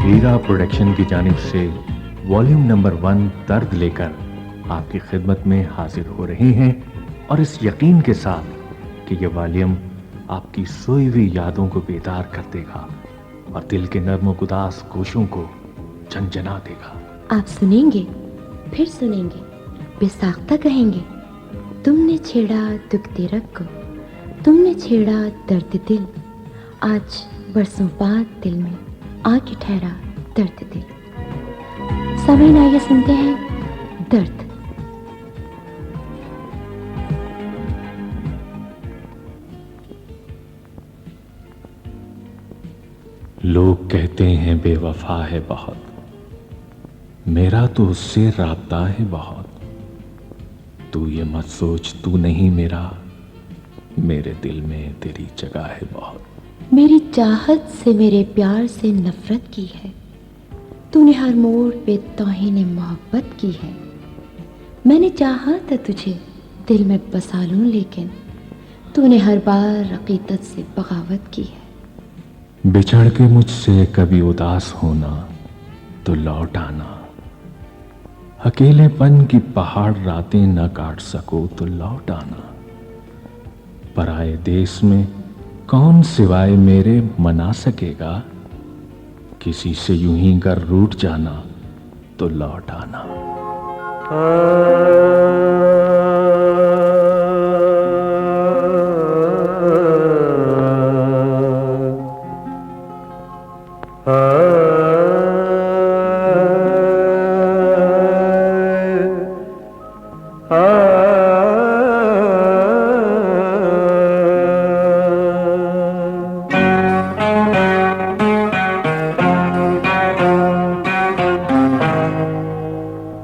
हीरा production की जानिब से वॉल्यूम नंबर 1 दर्द लेकर आपकी खिदमत में हाजिर हो रही हैं, और इस यकीन के साथ कि ये वॉल्यूम आपकी सोई हुई यादों को बेदार कर देगा और दिल के नर्म उदास गोशों को झंझना देगा। आप सुनेंगे, फिर सुनेंगे, बेसाख्ता कहेंगे, तुमने छेड़ा दुख रग को, तुमने छेड़ा दर्द दिल, आज बरसों बाद दिल में आके ठहरा दर्द दिल। सामीन आइए सुनते हैं दर्द। लोग कहते हैं बेवफा है बहुत, मेरा तो उससे राब्ता है बहुत। तू ये मत सोच तू नहीं मेरा, मेरे दिल में तेरी जगह है बहुत। मेरी चाहत से, मेरे प्यार से नफरत की है, तूने हर मोड़ पे तौहीन मोहब्बत की है। मैंने चाहा था तुझे दिल में बसा लूं, लेकिन तूने हर बार अकीदत से बगावत की है। बिछड़ के मुझसे कभी उदास होना तो लौट आना, अकेलेपन की पहाड़ रातें न काट सको तो लौट आना। पराए देश में कौन सिवाय मेरे मना सकेगा, किसी से यूं ही कर रूठ जाना तो लौट आना।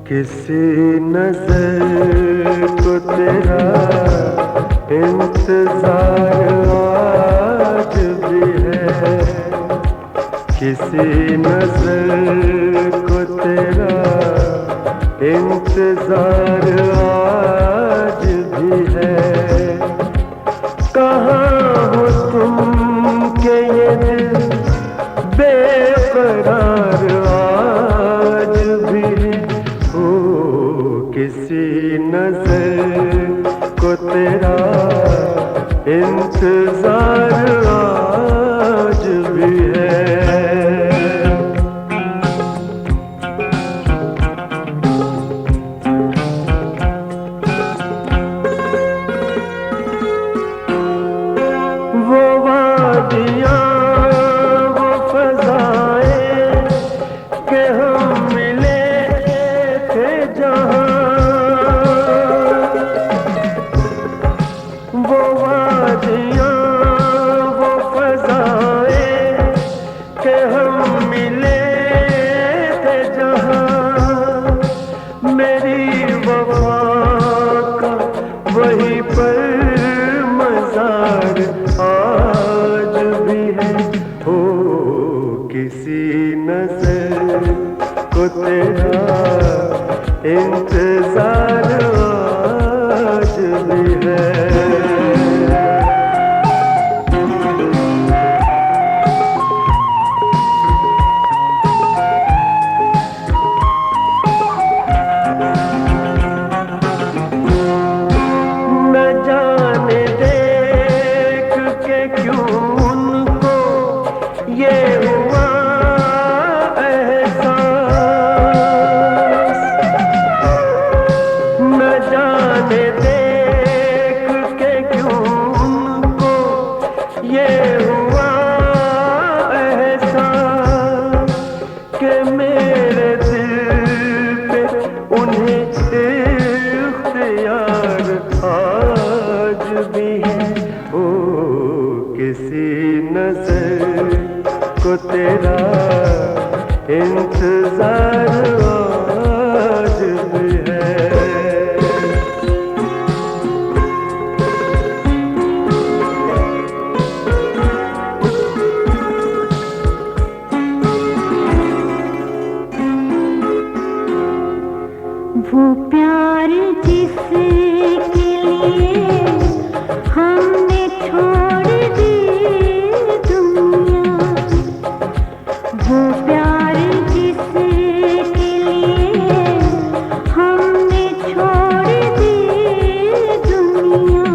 किसी नजर को तेरा इंतजार आज भी है, किसी नजर को तेरा इंतजार आज भी है। कहाँ हो तुम के ये दिल बेकरार आज भी है। किसी नजर को तेरा इंतजार आज भी है। वो वादियाँ, वो फज़ाएं के हम मिले थे जहाँ, वो वादियाँ, वो फज़ाएं के हम मिले थे जहाँ, मेरी वफ़ा का वहीं पर मज़ार आज भी है। हो किसी नज़र को तेरा इंतजार आज भी है। न जाने देख के क्यों उनको ये हुआ एहसास, न जाने देख के क्यों उनको ये हुआ एहसास कि मेरे दिल पे उन्हें इख्तियार आज भी है। ओ किसी नजर को तेरा इंतजार आज भी है। प्यार जिसके लिए हमने छोड़ दी दुनिया, वो प्यार जिसके लिए हमने छोड़ दी दुनिया,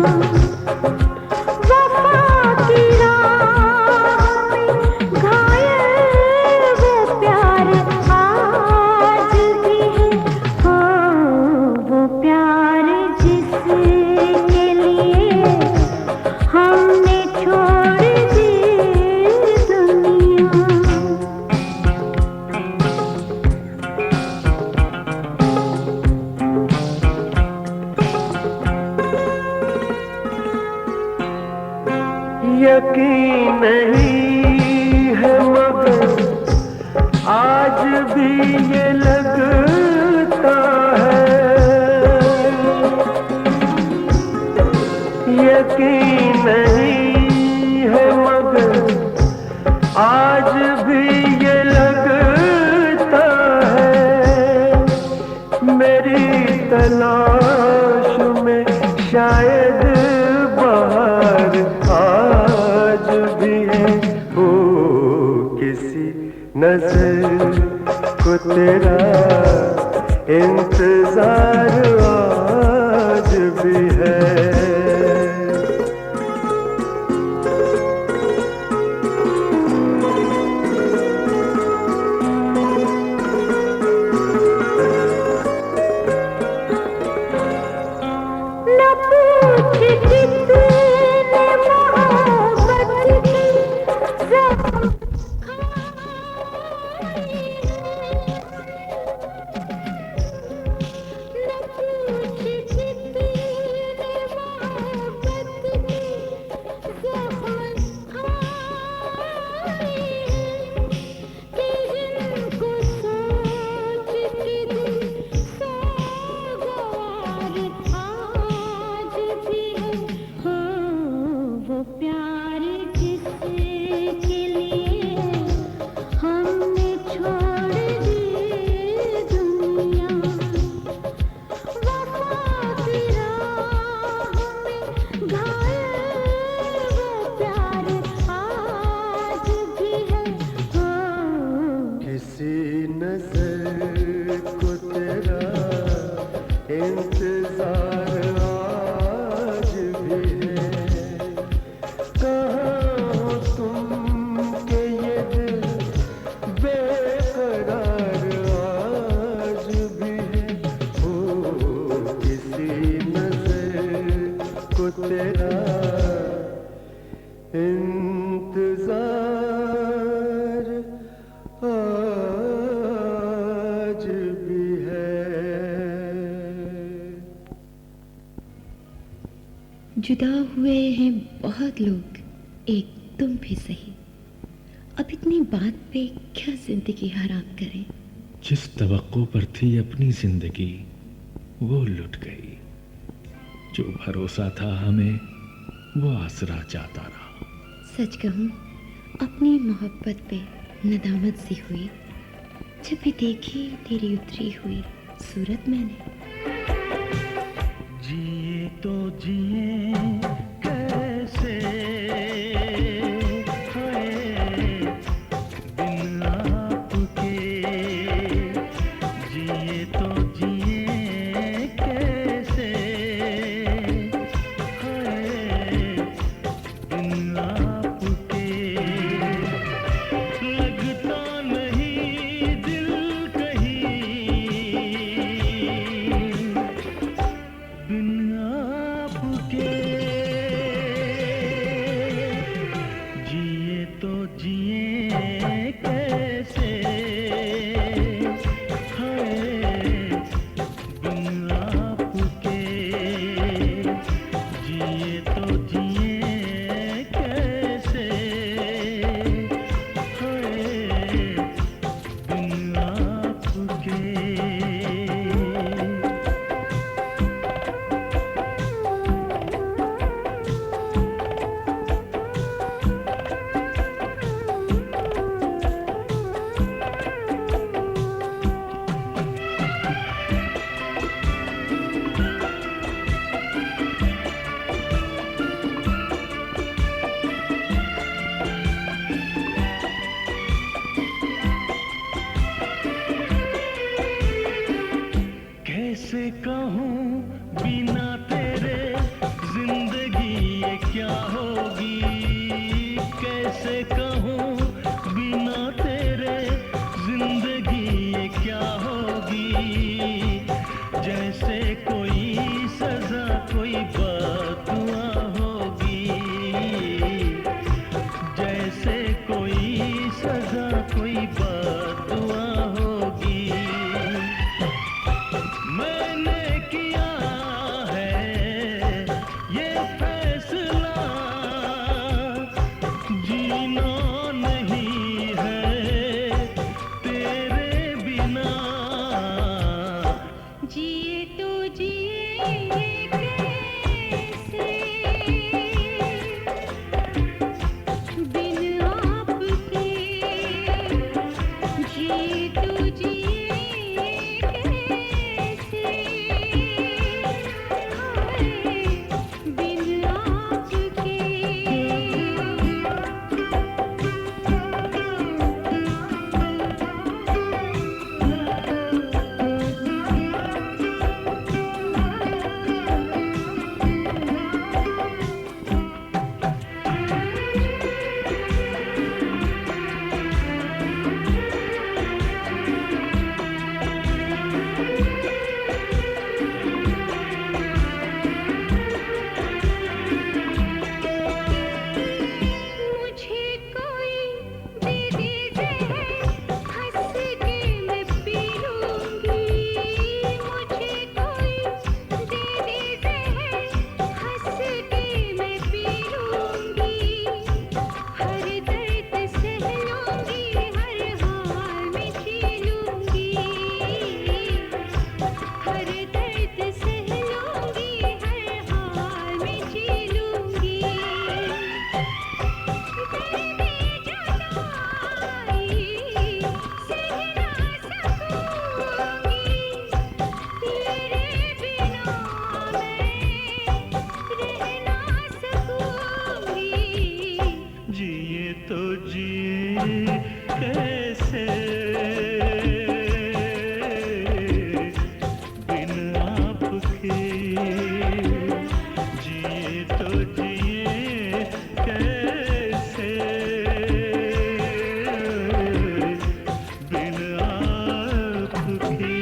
वफा की राह में घायल वो प्यार आज भी है। हो वो प्यार जिसके लिए हमने छोड़ दी दुनिया। यकीन नहीं है मगर आज भी ये लगता है, यकीन नहीं है मगर आज भी ये लगता है, मेरी तलाश में शायद बाहर आज भी है। हो किसी नजर को तेरा इंतजार आज भी है। न पूछ कितने मोहब्बत की ज़ख्म खाए, न पूछ कितने मोहब्बत की ज़ख्म खाए, कि जिनको सोच के दिल सोगवार आज भी है। हो वो प्यार जिसके लिए हमने छोड़ दी दुनिया, वफा की राह में घायल वो प्यार आज भी है। हो किसी नजर को तेरा इंतजार आज भी है। कहाँ हो तुम के ये दिल बेकरार आज भी है। हो किसी नजर को तेरा इंतजार आज भी है। जुदा हुए हैं बहुत लोग, एक तुम भी सही। अब इतनी बात पे क्या जिंदगी हराम करें। जिस तवक्को पर थी अपनी जिंदगी वो लुट गई, जो भरोसा था हमें वो आसरा जाता रहा। सच कहूँ अपनी मोहब्बत पे नदामत सी हुई, जब भी देखी तेरी उतरी हुई सूरत मैंने। जिए तो जिए कैसे हाय बिन आपके, जिए तो जिए कैसे हाय बिन आपके, लगता नहीं दिल कहीं कहूँ बिना तेरे जिंदगी ये क्या होगी, कैसे कहूँ बिना तेरे जिंदगी ये क्या होगी। जैसे कोई सजा कोई बददुआ होगी, जैसे कोई सजा कोई बददुआ होगी। मैंने किया है ये फैसला, जीना नहीं है तेरे बिना। जिए तो जिए कैसे बिन आपके, जिए तो जिए कैसे हाय बिन आपके। मुझे कोई दे दे जहर, हंस के मैं पी लूंगी। मुझे कोई दे दे जहर, हंस के मैं पी लूंगी। हर दर्द सह लूंगी, हर हाल में जी लूंगी। हर दर्द सह लूंगी, हर हाल में जी लूंगी। जिए तो जिए कैसे बिन आपके, जिए तो जिए कैसे बिन आपके।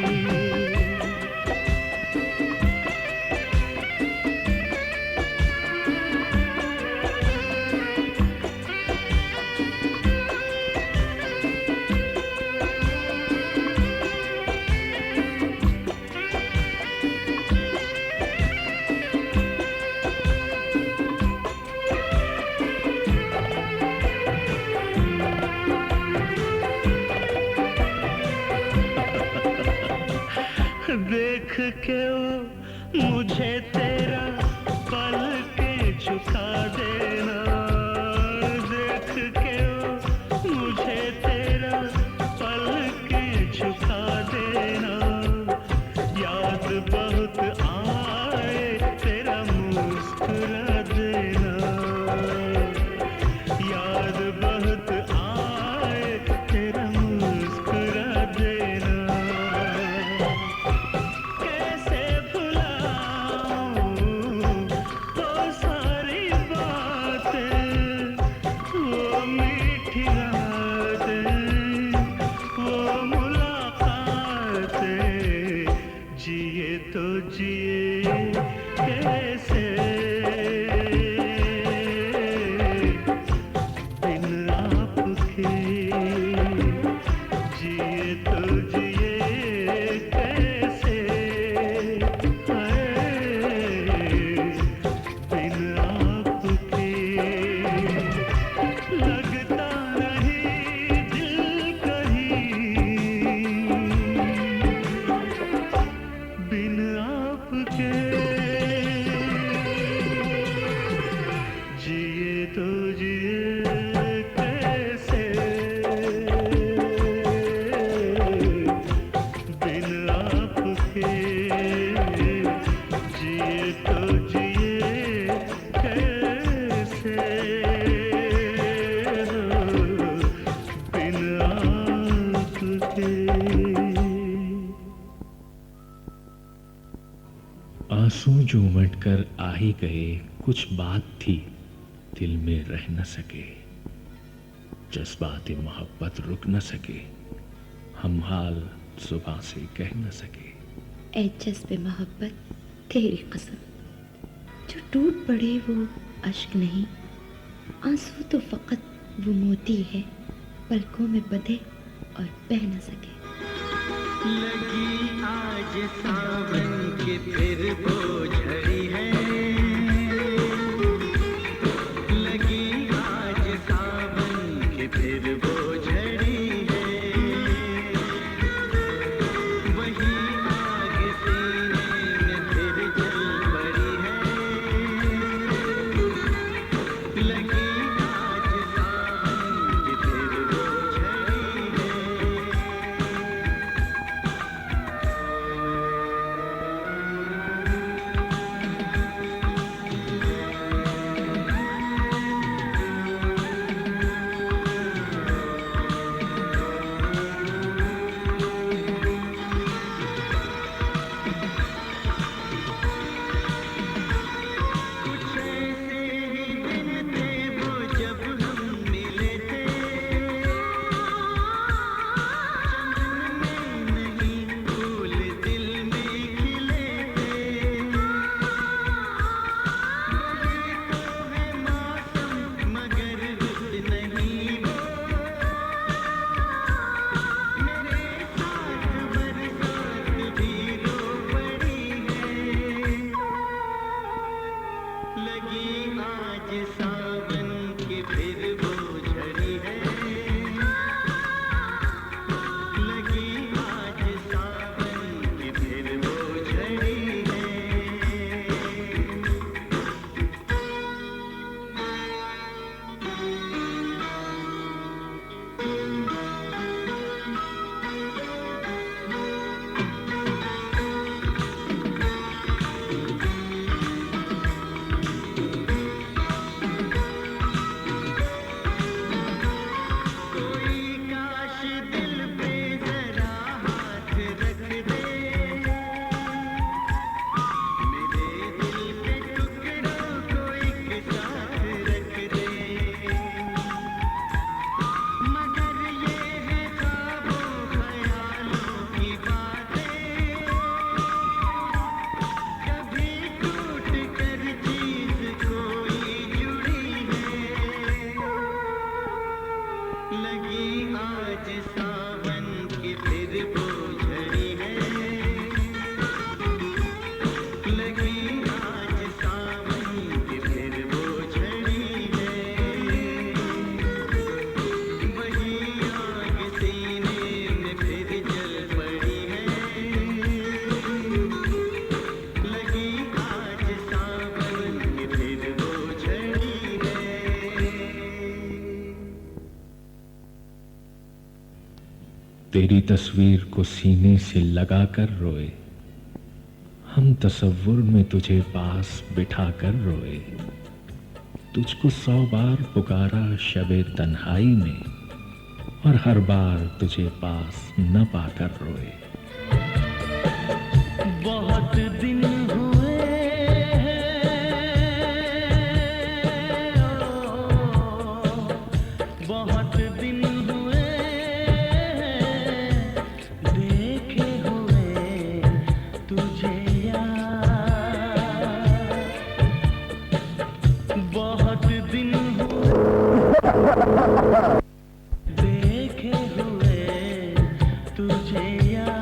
देख के वो मुझे तेरा पल के झुका देना, देख के वो मुझे तेरा पल के झुका देना। याद बहुत आए तेरा मुस्कुरा देना, याद बहुत आए तेरा मुस्कुरा देना। कैसे भुलाऊं वो सारी बातें, वो मीठी रातें, वो मुलाकातें। जिए तो जिए कैसे बिन आपके, जिए तो जिए कैसे बिन आपके। लगता नहीं दिल कहीं बिन आपके। आंसू जो उमड़ कर आ ही गए, कुछ बात थी दिल में रह न सके, जज्बात मोहब्बत रुक न सके, हम हाल सुबह से कह न सके। ऐ जज्बे मोहब्बत तेरी कसम, जो टूट पड़े वो अश्क नहीं, आंसू तो फकत वो मोती है, पलकों में बंधे और बह न सके। लगी आज सावन की फिर वो झड़ी है, लगी आज सावन की फिर वो झड़ी है, वही आग सीने में फिर जल पड़ी है, लगी आज सावन की फिर वो झड़ी है। कुछ ऐसे ही दिन थे वो जब हम मिले थे, चमन में नहीं फूल दिल में खिले थे, वही तो है मौसम मगर रुत नहीं वो, मेरे साथ बरसात भी रो पड़ी है, लगी आज सावन की फिर वो झड़ी है, लगी आज सावन की फिर वो झड़ी है। कोई काश दिल पे जरा हाथ रख दे, मेरे दिल के टुकड़ों को एक साथ रख दे, मगर ये है ख्वाबों ख्यालों की बातें, कभी टूट कर चीज कोई जुड़ी है, लगी आज सावन की फिर वो झड़ी है, लगी आज सावन की फिर वो झड़ी है, वही आग सीने में फिर जल पड़ी है, लगी आज सावन की फिर वो झड़ी है। तेरी तस्वीर को सीने से लगा कर रोए, हम तसव्वुर में तुझे पास बिठा कर रोए, तुझको 100 बार पुकारा शबे तन्हाई में, और हर बार तुझे पास न पाकर रोए। बहुत दिन हुए बहुत दिन हुए देखे हुए तुझे यार, बहुत दिन हुए देखे हुए तुझे यार।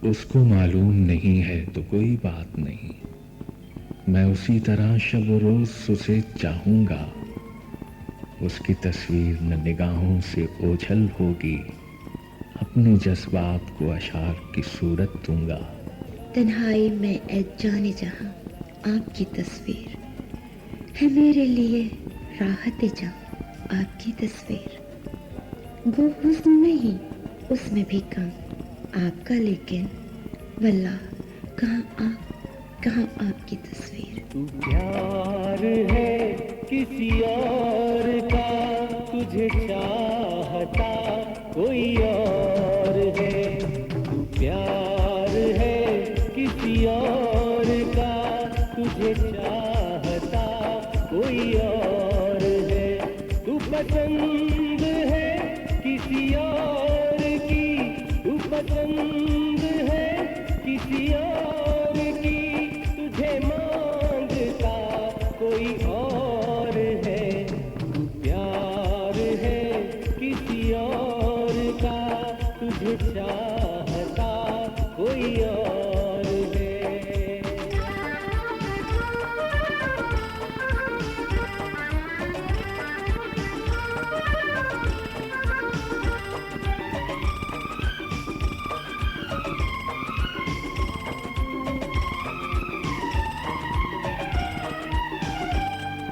उसको मालूम नहीं है तो कोई बात नहीं, मैं उसी तरह शब रोज उसे चाहूंगा। उसकी तस्वीर न निगाहों से ओझल होगी, अपने जज्बात को अशार की सूरत दूंगा। तन्हाई में ऐ जाने जहां आपकी तस्वीर है मेरे लिए राहत जहां आपकी तस्वीर। वो हुस्न में ही उसमें भी कम आपका, लेकिन वल्लाह कहाँ आपकी तस्वीर। तू प्यार है किसी और का, तुझे चाहता कोई और है। तू प्यार है किसी और का, तुझे चाहता कोई और है। तू पसंद है किसी और की, तू पसंद है किसी और की, तुझे मांगता कोई और है। तू प्यार है किसी और का, तुझे चाहता कोई और है।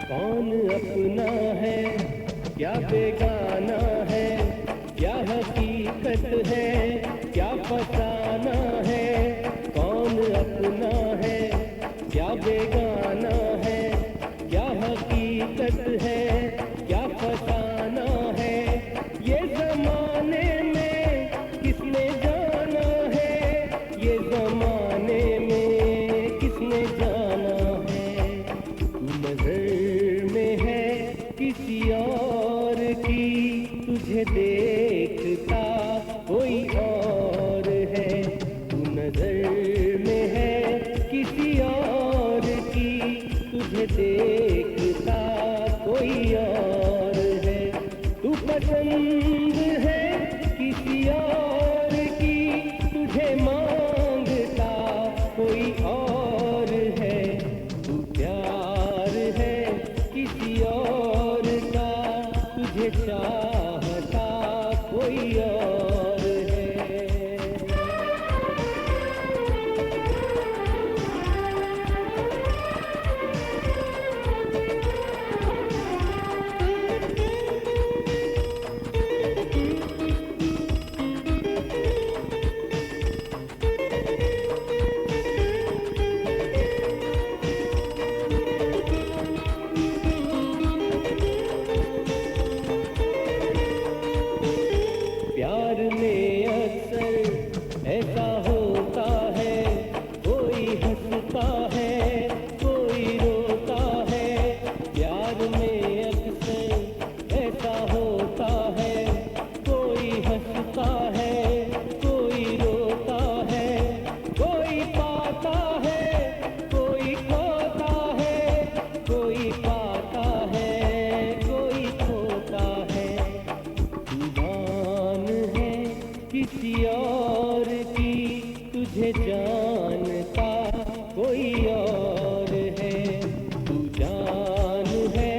कौन अपना है क्या बेगाना है, क्या हकीकत है क्या फसाना है। कौन अपना है क्या बेगाना है, क्या हकीकत है क्या फसाना है। ये जमाने में किसने जाना है, ये जमाने में किसने जाना है। तू नजर में है किसी और की, तुझे देखता कोई और है। तू नजर में है किसी और की, तुझे देखता कोई और है। तू पसंद है किसी और की, तुझे मांगता कोई और है। तू प्यार है किसी और का, तुझे चाहता कोई और है। प्यार में अक्सर ऐसा होता है, कोई हंसता है कोई रोता है। प्यार में अक्सर ऐसा होता है, कोई हंसता है कोई रोता है। कोई पाता है कोई खोता है, कोई पाता है कोई खोता है। जान है किसी और की, तुझे जानता कोई और है। तू जान है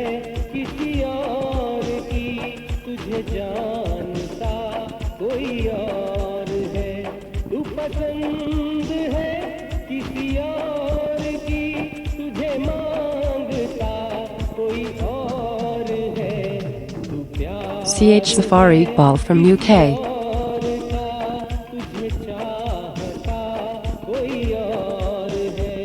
किसी और की, तुझे जानता कोई और है। तू पसंद है किसी और की, तुझे मांगता कोई और है। तू प्यार CH Safari Ball from UK. और का, तुझे चाहता कोई और है।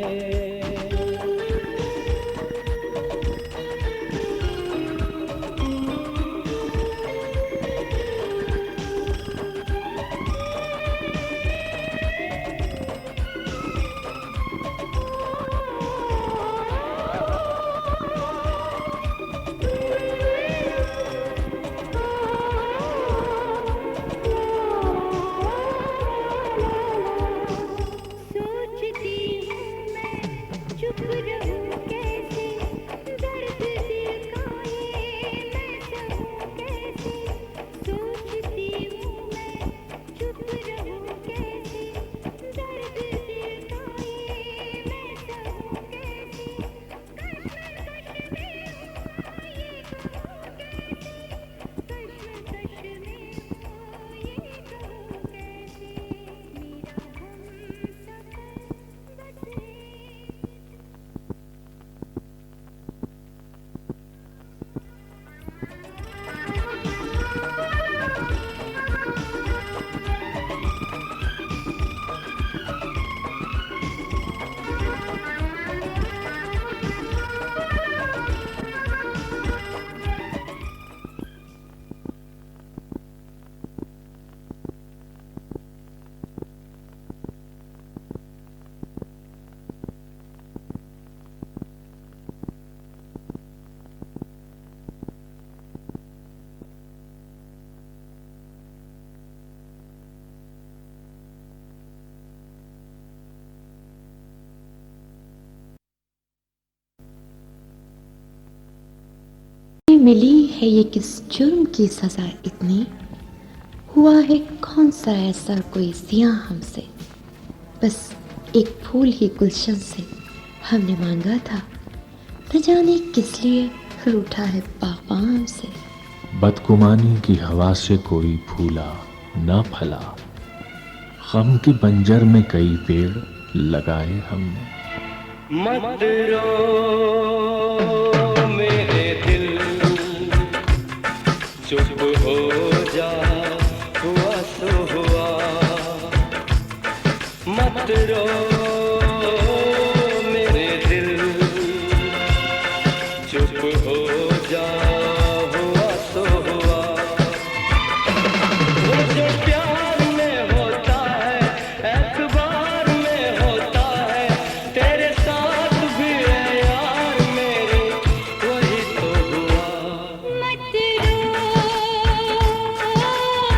मिली है ये किस जुर्म की सजा इतनी, हुआ है कौन सा ऐसा कोई सिया हमसे, बस एक फूल ही गुलशन से हमने मांगा था, न जाने किस लिए रूठा है बागबान हमसे। बदगुमानी की हवा से कोई फूला न फला, गम के बंजर में कई पेड़ लगाए हमने। मत रो मेरे दिल, चुप हो जा, हुआ सो हुआ। मत रो मेरे दिल, चुप हो जा, हुआ सो हुआ। वो जो प्यार में होता है, एतबार में होता है, तेरे साथ भी है यार मेरे, वही तो हुआ। मत रो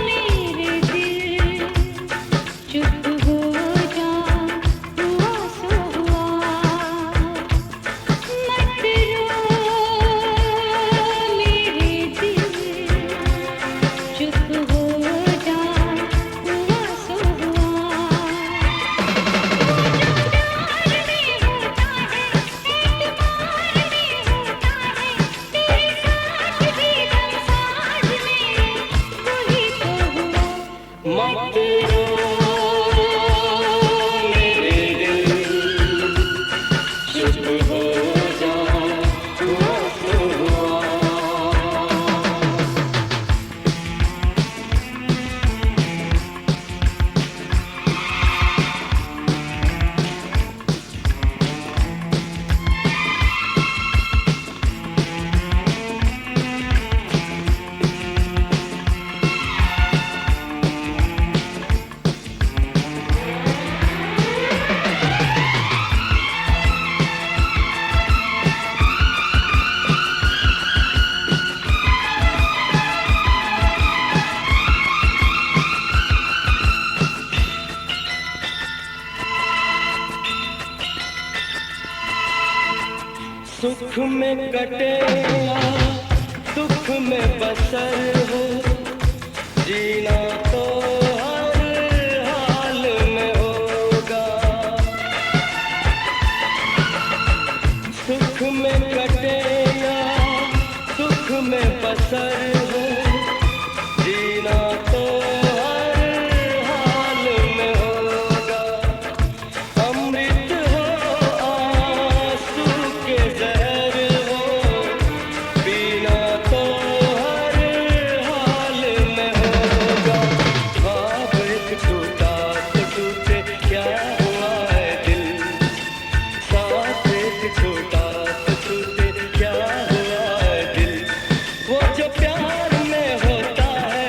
मेरे दिल, चुप हो जा, हुआ सो हुआ। मत रो मेरे दिल, चुप हो जा, हुआ सो हुआ। प्यार में होता है, एतबार में होता है, तेरे साथ भी दमसाज मेरे, वही तो हुआ। मत रो मेरे दिल, चुप हो जा, हुआ सो हुआ। सुख में कटे या दुख में बसर हो, जीना तो हर हाल में होगा। सुख में कटे या दुख में बसर हो, जीना तो हर हाल में होगा। अमृत हो आंसू के जहर हो, पीना तो हर हाल में होगा। ख्वाब एक टूटा तो टूटे, क्या हुआ है दिल, साथ एक टूटा तो टूटे, क्या हुआ है दिल। वो जो प्यार में होता है,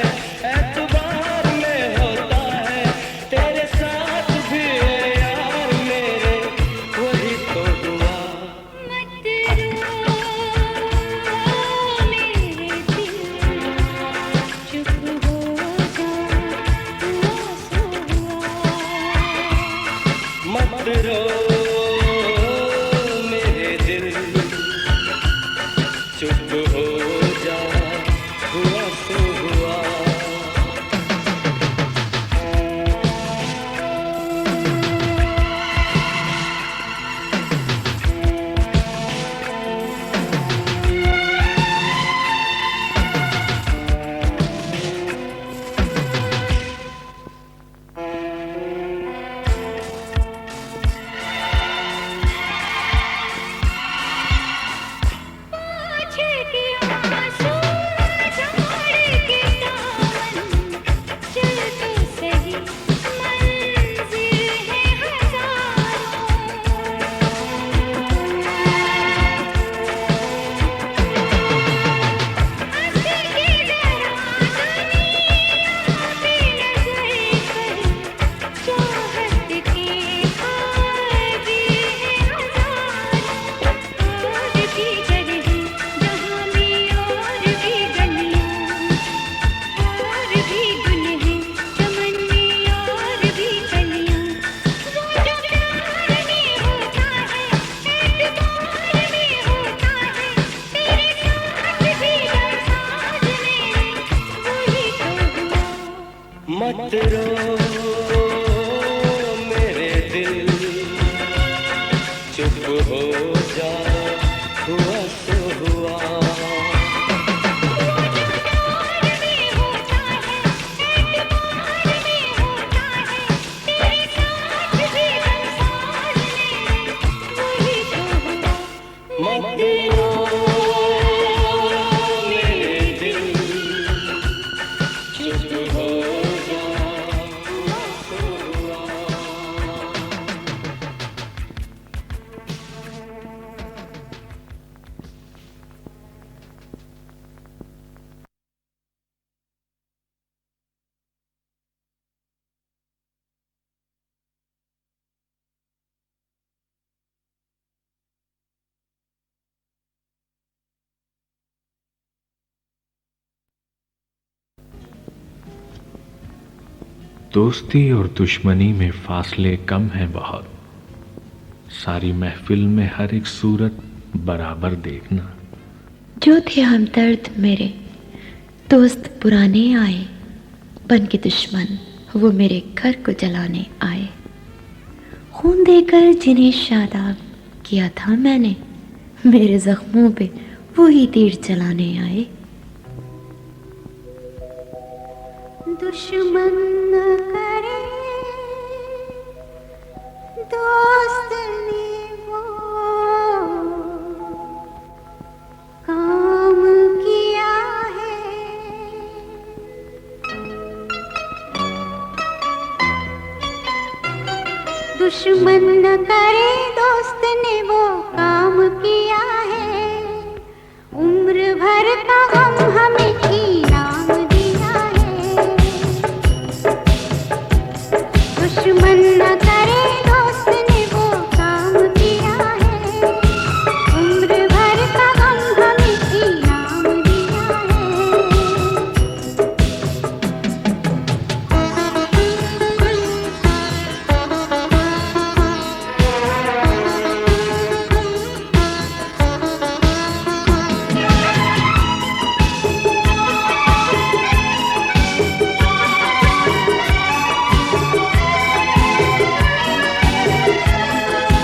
एतबार में होता है, तेरे साथ भी है यार मेरे, वही तो हुआ। मत रो मेरे दिल, चुप हो जा, हुआ सो हुआ। मत रो मेरे दिल, चुप हो जा, हुआ सो हुआ। दोस्ती और दुश्मनी में फासले कम हैं बहुत, सारी महफिल में हर एक सूरत बराबर देखना। जो थे हमदर्द मेरे दोस्त पुराने आए, बन के दुश्मन वो मेरे घर को जलाने आए। खून देकर जिन्हें शादाब किया था मैंने, मेरे जख्मों पे वो ही तीर चलाने आए। दुश्मन न करे दोस्त ने वो काम किया है। दुश्मन न करे दोस्त ने वो काम किया है। उम्र भर का गम हमें इनाम दिया है। दुश्मन न करे दोस्त ने वो काम किया है। उम्र भर का गम हमें इनाम दिया है।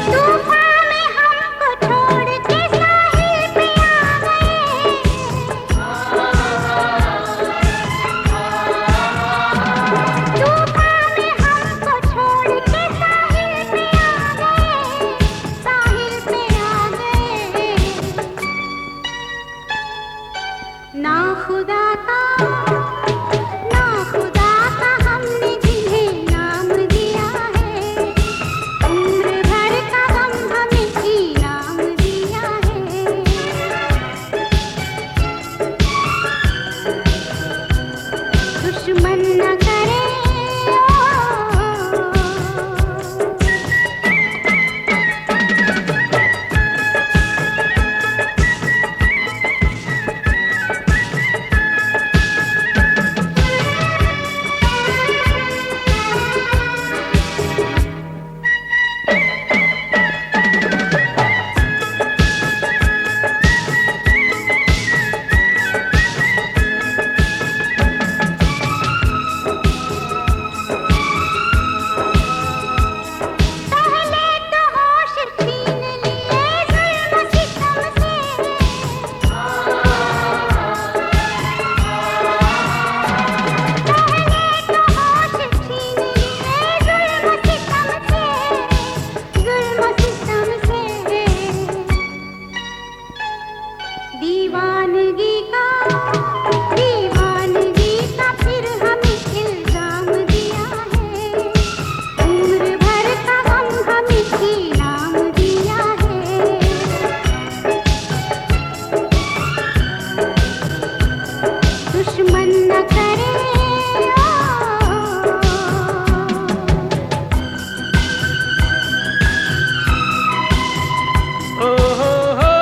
तूफान में हमको छोड़ के साहिल पे आ गए। तूफान में हमको छोड़ के साहिल पे आ गए। साहिल पे आ गए। ना खुदा का हमने जिन्हें नाम दिया है। उम्र भर का गम हमें इनाम दिया है। दुश्मन न करे पहले तो होश छीन लिए जुल्म सितम से। पहले तो होश छीन लिए जुल्म सितम से। जुल्म सितम से दीवानगी का फिर हमें इल्जाम दिया है। उम्र भर का गम हमें इनाम दिया है। दुश्मन न करे ओ हो हो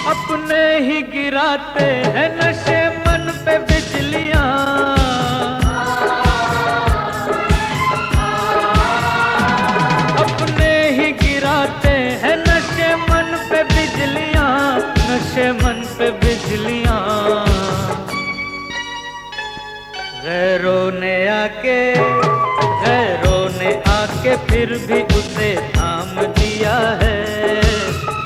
अपने ही गिराते हैं नशे मन पे बिजलियां। अपने ही गिराते हैं नशे मन पे बिजलियां। नशे मन पे बिजलियां। गैरों ने आके फिर भी उसे थाम दिया है।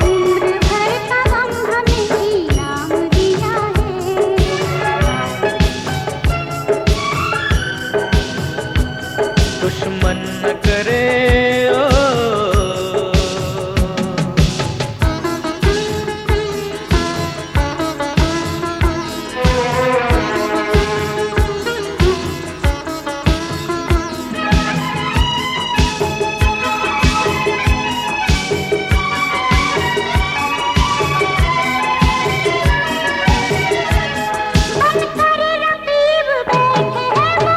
उम्र भर का गम हमें इनाम दिया है। दुश्मन न करे ओ बनकर रकीब बैठे हैं वो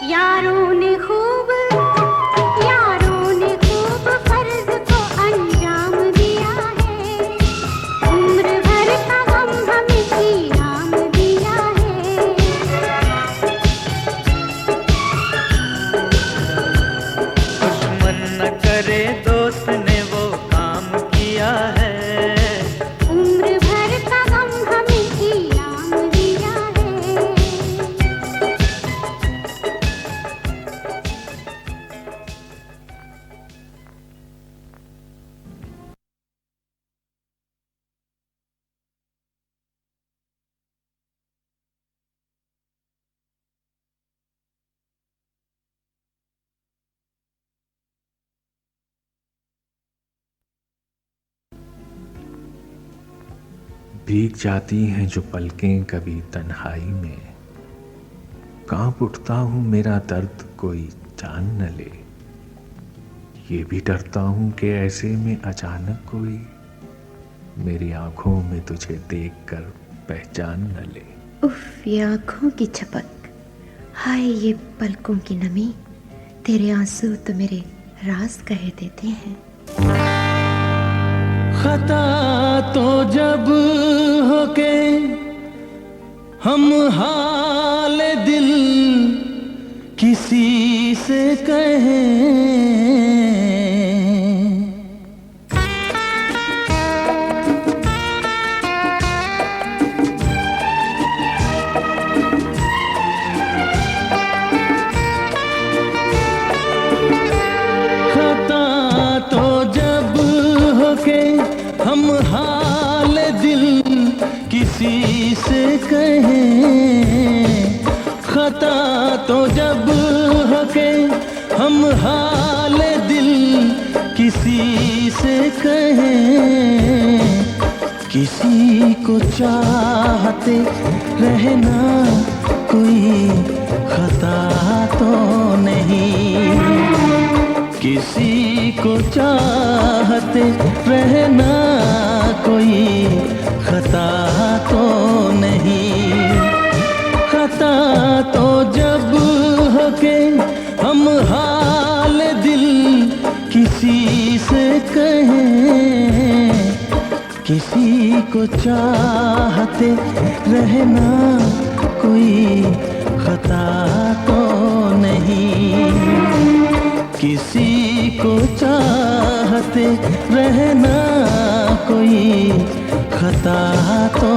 यारों ने खूब फर्ज को अंजाम दिया है, उम्र भर का गम हमें इनाम दिया है। दुश्मन न करे दोस्त ने वो काम किया है, उम्र भर का गम हमें इनाम दिया है। भीग जाती हैं जो पलकें कभी तन्हाई में, कांप उठता हूं मेरा दर्द कोई जान न ले। ये भी डरता हूं कि ऐसे में अचानक कोई मेरी आंखों में तुझे देखकर पहचान न ले। उफ, ये आंखों की झपक, हाय ये पलकों की नमी, तेरे आंसू तो मेरे राज कह देते हैं। खता तो जब होके हम हाल दिल किसी से कहें, खता तो जब होके हम हाल दिल किसी से कहें, खता तो जब होके हम हाल दिल किसी से कहें, किसी को चाहते रहना कोई खता तो नहीं, किसी को चाहते रहना कोई खता तो नहीं। खता तो जब होके हम हाल दिल किसी से कहें, किसी को चाहते रहना कोई खता तो नहीं, किसी को चाहते रहना कोई खता तो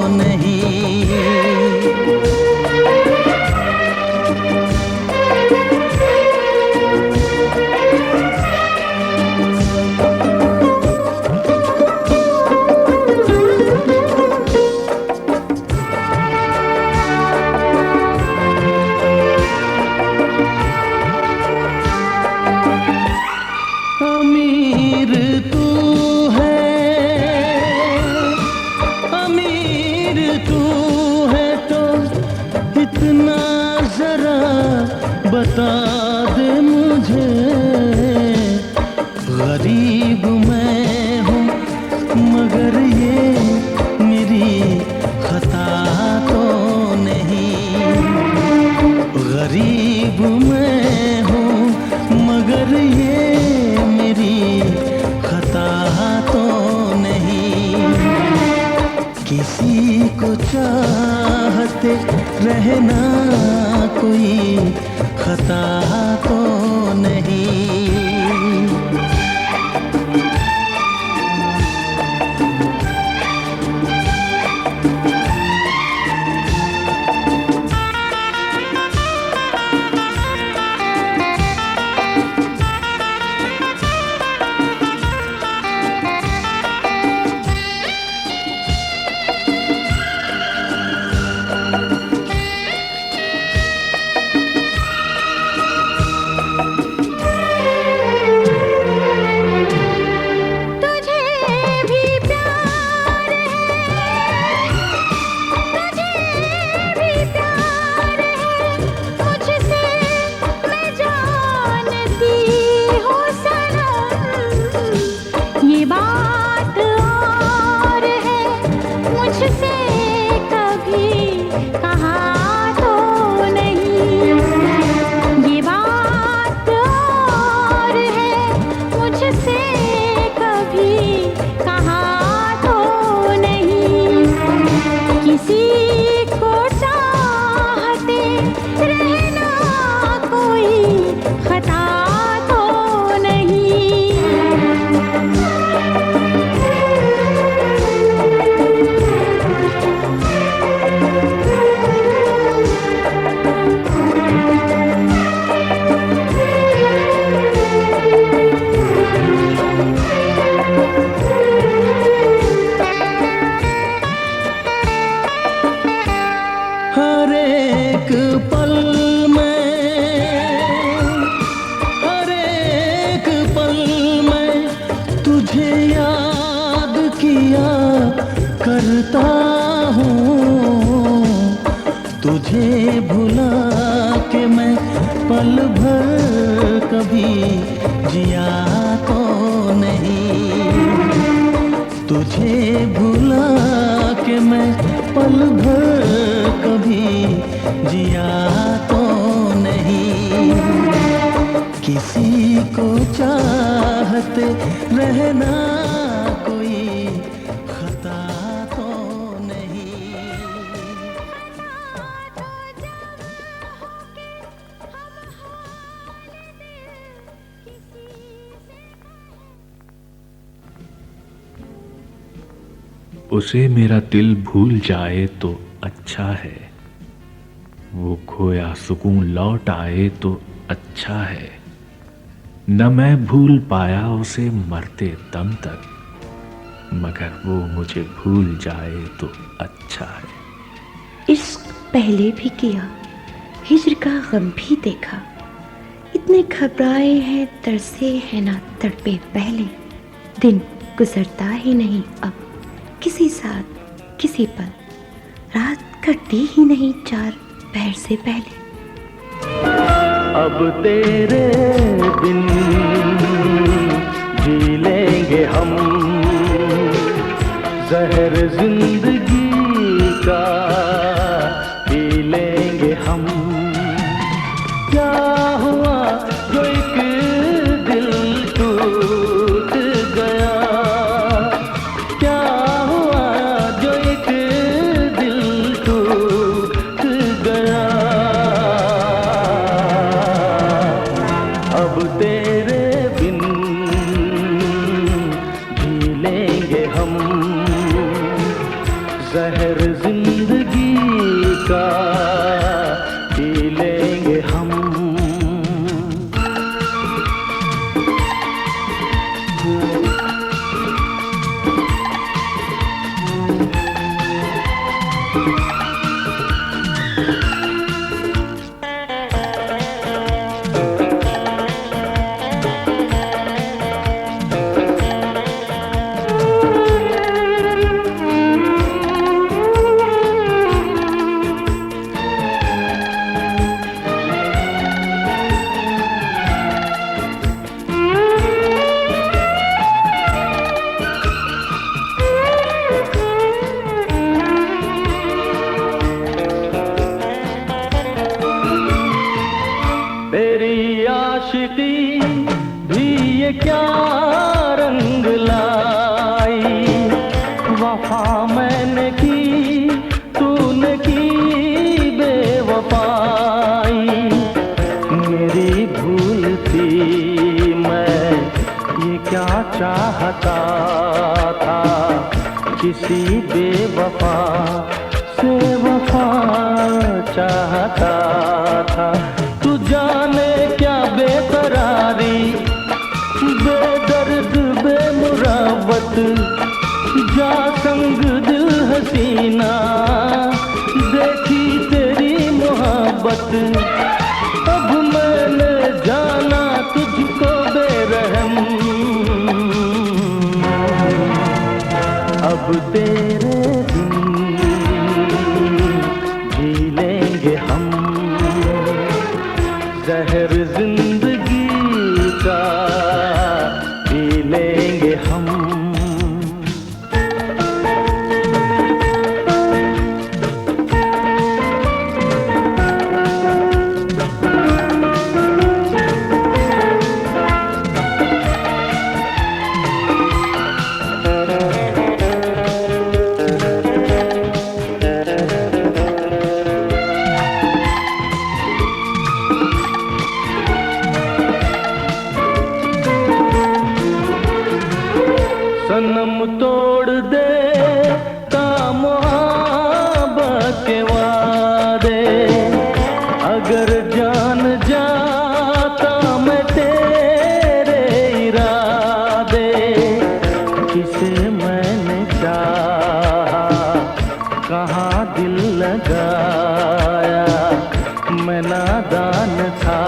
नहीं। अमीर तू है तो इतना जरा बता दे मुझे, गरीब मैं हूँ मगर ये मेरी खता तो नहीं, गरीब मैं हूँ मगर ये मेरी खता तो नहीं, किसी को चाहते रहना कोई खता तो नहीं। कभी जिया तो नहीं, तुझे भुला के मैं पल भर कभी जिया तो नहीं, किसी को चाहते रहना कोई खता तो नहीं। उसे मेरा दिल भूल जाए तो अच्छा है, वो खोया सुकून लौट आए तो अच्छा है, न मैं भूल पाया उसे मरते दम तक, मगर वो मुझे भूल जाए तो अच्छा है। इश्क पहले भी किया, हिज्र का गम भी देखा, इतने घबराए हैं तरसे हैं ना तड़पे पहले, दिन गुजरता ही नहीं अब किसी साथ किसी पल, रात कटती ही नहीं 4 पहर से पहले। अब तेरे बिन जी लेंगे हम, जहर जिंदगी का पी लेंगे हम। क्या हुआ जो एक दिल टूट गया, क्या हुआ जो एक दिल टूट गया। अब तेरे बिन जी लेंगे हम, जहर जिंदगी का पी लेंगे हम। तेरी आशिकी भी ये क्या रंग लाई, वफा मैंने की तूने की बेवफाई। मेरी भूल थी मैं ये क्या चाहता था, किसी बेवफा से वफा चाहता था। तू जाने क्या बेकरारी, बेदर्द बेमुरावत, जा संग दिल हसीना, देखी तेरी मोहब्बत। अब मैंने जाना तुझको बेरहम, अब तेरे बिन जी लेंगे हम, जहर जिंदगी का पी लेंगे हम। सनम तोड़ दे ता मोहब्बत के वादे, अगर जान जाता मैं तेरे इरादे। किसे मैंने चाहा कहाँ दिल लगाया, मैं नादान था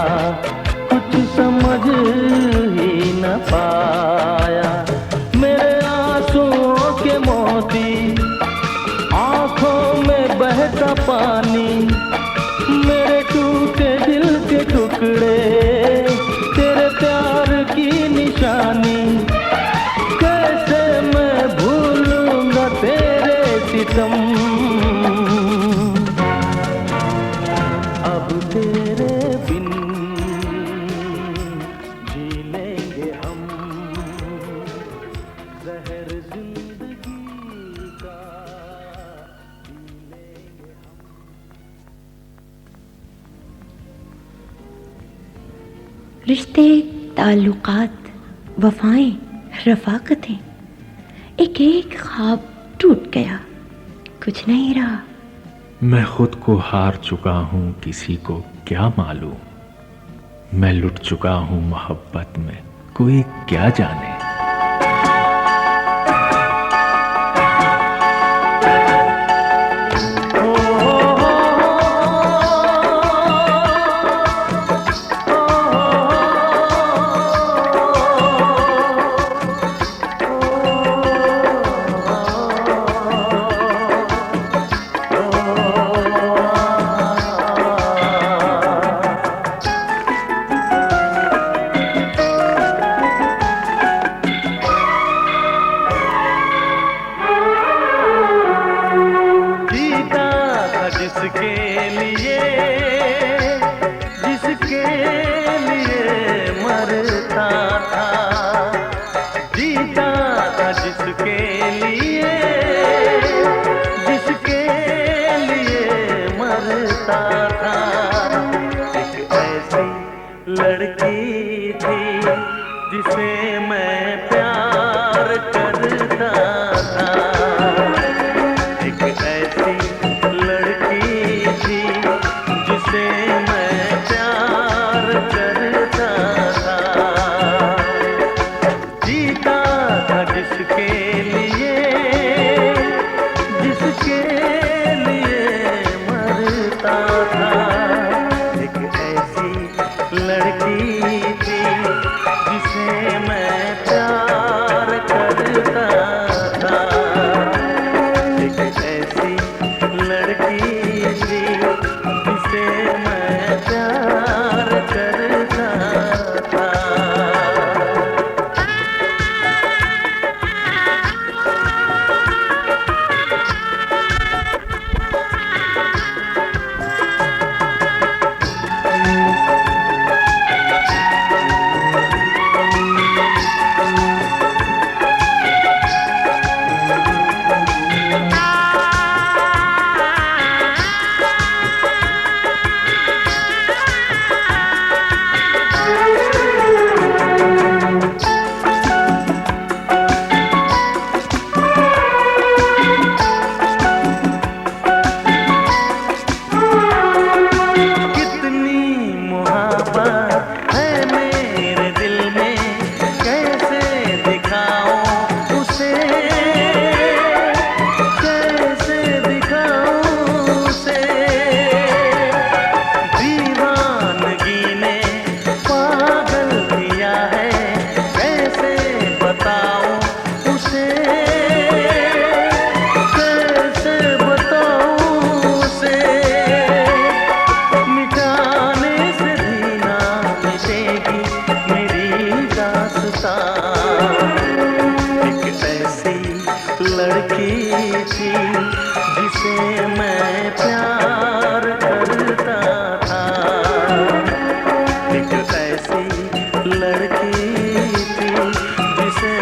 कुछ समझ ही न पाया। मेरे आंसुओं के मोती, आंखों में बहता पानी, मेरे टूटे दिल के टुकड़े तेरे रिश्ते, ताल्लुकात, वफाएं, रफाकतें, एक एक ख्वाब टूट गया, कुछ नहीं रहा। मैं खुद को हार चुका हूं, किसी को क्या मालूम। मैं लुट चुका हूं मोहब्बत में, कोई क्या जाने। लड़की थी जिसे मैं प्यार करता था, एक ऐसी लड़की थी जिसे मैं प्यार करता था, जीता था जिसके लिए मरता था, एक ऐसी लड़की थी जिसे मैं प्यार करता था, एक ऐसी लड़की थी जिसे मैं प्यार करता था। लड़की थी जिसे मैं प्यार करता था, एक ऐसी लड़की थी जिसे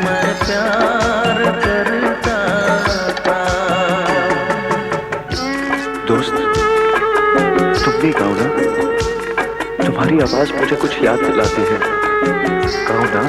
मैं प्यार करता था। दोस्त, तुम भी गाओ ना, तुम्हारी आवाज मुझे कुछ याद दिलाती है, गाओ ना।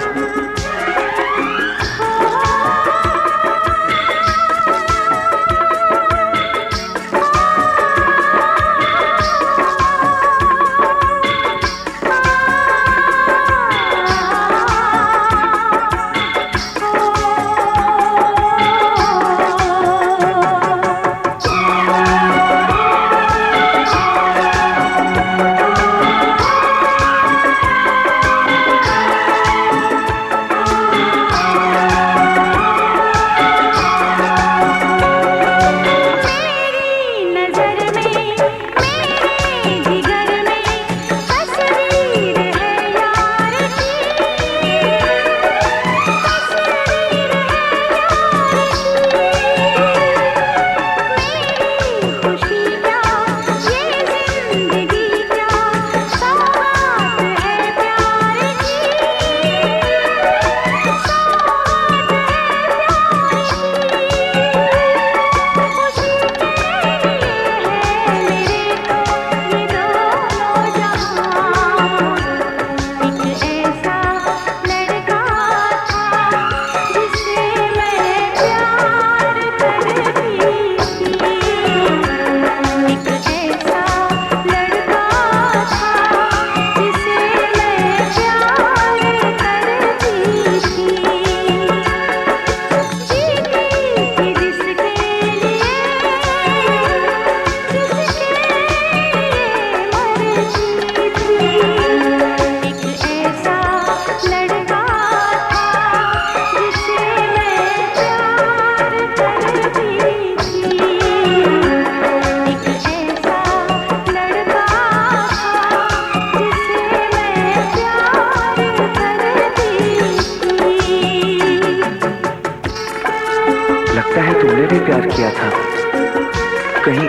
था। कहीं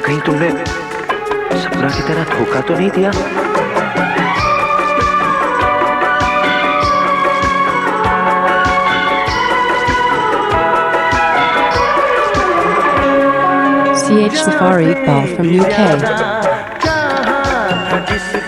कहीं तुमने सपना की तरह धोखा तो नहीं दिया? CH Safari Ball from UK. चाहा था जिस